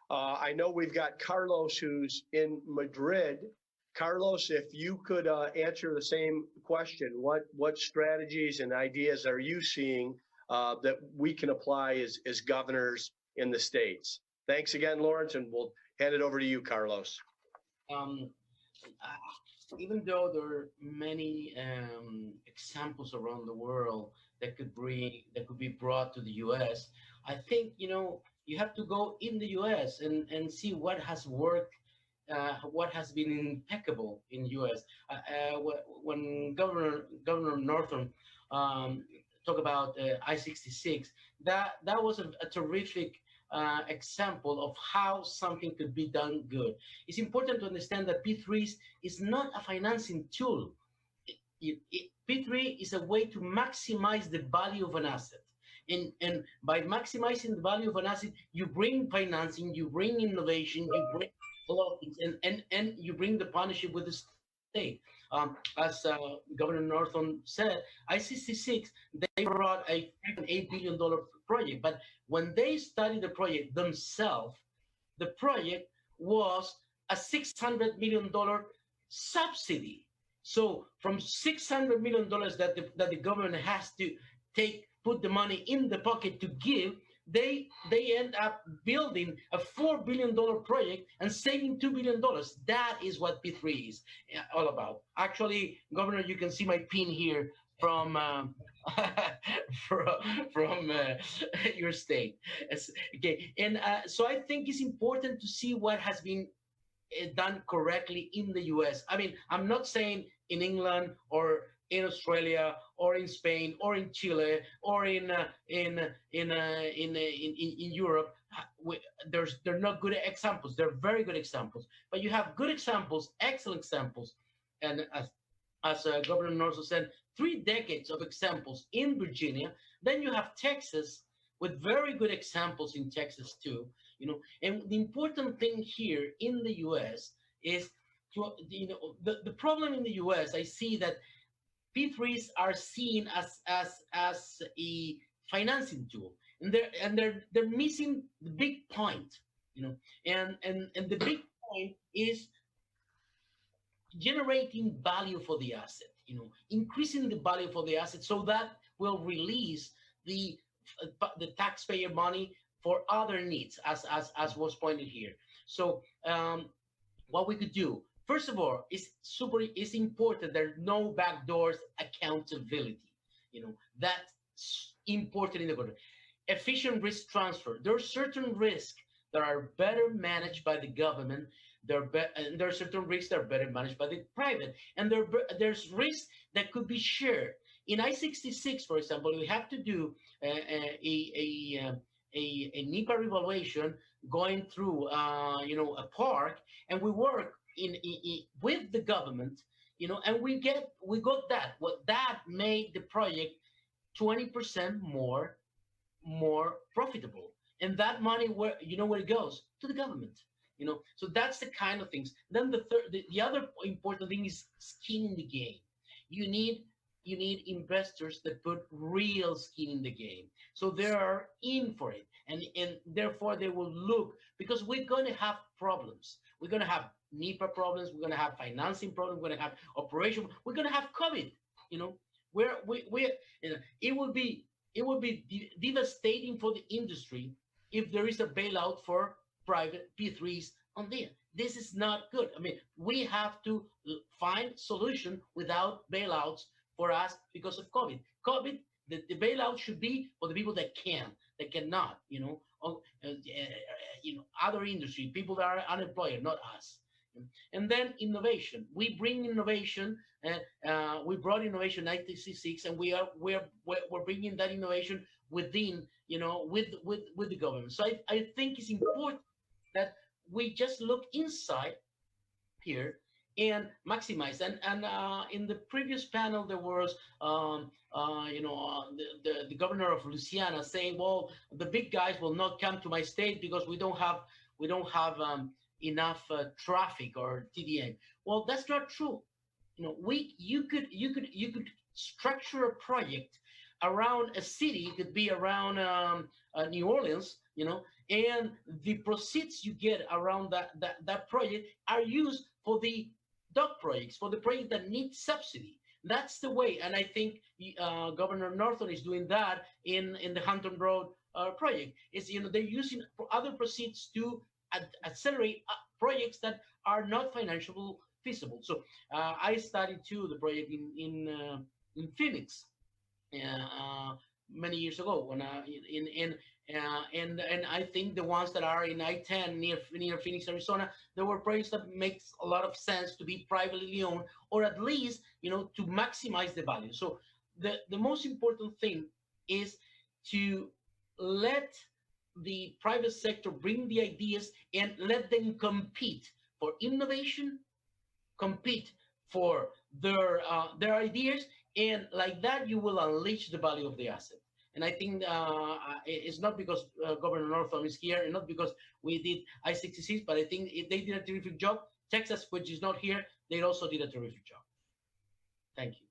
I know we've got Carlos who's in Madrid. Carlos, if you could answer the same question, what strategies and ideas are you seeing that we can apply as governors in the States? Thanks again, Lawrence, and we'll hand it over to you, Carlos. Um, Even though there are many examples around the world that could be brought to the U.S., I think you have to go in the U.S. and see what has worked, what has been impeccable in U.S. When Governor Northam talked about I-66, that was a terrific example of how something could be done good. It's important to understand that P3s is not a financing tool. P3 is a way to maximize the value of an asset. And by maximizing the value of an asset, you bring financing, you bring innovation, you bring a lot of things, and you bring the partnership with the state. As Governor Northam said, I-66, they brought a $5.8 billion project, but when they studied the project themselves, the project was a $600 million subsidy. So from $600 million that the government has to put the money in the pocket to give, they end up building a $4 billion project and saving $2 billion. That is what P3 is all about. Actually, Governor, you can see my pin here from from your state. Okay, and so I think it's important to see what has been done correctly in the U.S. I mean, I'm not saying in England or in Australia or in Spain or in Chile or in Europe. They're not good examples. They're very good examples. But you have good examples, excellent examples, and as Governor Northam said, 3 decades of examples in Virginia. Then you have Texas with very good examples in Texas too. And the important thing here in the U.S. is the problem in the U.S. I see that P3s are seen as a financing tool, and they're missing the big point, and the big point is generating value for the asset, increasing the value for the asset, so that will release the taxpayer money for other needs, as was pointed here. So what we could do, first of all, it's important there's no backdoors accountability. That's important in the government. Efficient risk transfer. There are certain risks that are better managed by the government. And there are certain risks that are better managed by the private. And there's risks that could be shared. In I-66, for example, we have to do a NEPA evaluation going through a park, and we work with the government, and we got that. What that made the project 20% more profitable, and that money where it goes to the government. So that's the kind of things. Then the other important thing is skin in the game. You need investors that put real skin in the game, so they are in for it, and therefore they will look, because we're going to have problems. We're going to have NEPA problems. We're going to have financing problems. We're going to have operation. We're going to have COVID. Where it will be devastating for the industry if there is a bailout for private P3s on there. This is not good. I mean, we have to find solution without bailouts for us because of COVID. The bailout should be for the people that cannot, other industry, people that are unemployed, not us. And then innovation. We bring innovation. We brought innovation in 1966, and we're bringing that innovation within, with the government. So I think it's important that we just look inside here and maximize. And in the previous panel, there was the governor of Louisiana saying, well, the big guys will not come to my state because we don't have enough traffic or TDM. Well, that's not true. You could structure a project around a city, it could be around New Orleans, and the proceeds you get around that project are used for the dock projects, for the project that needs subsidy. That's the way, and I think Governor Northam is doing that in the Hampton Road project. Is they're using other proceeds to accelerate projects that are not financially feasible. So I studied too the project in Phoenix many years ago when and I think the ones that are in I-10 near Phoenix, Arizona, there were projects that makes a lot of sense to be privately owned, or at least to maximize the value. So the most important thing is to let the private sector bring the ideas and let them compete for innovation, compete for their ideas, and like that you will unleash the value of the asset. And I think it's not because Governor Northam is here, and not because we did I-66, but I think they did a terrific job. Texas, which is not here, they also did a terrific job. Thank you.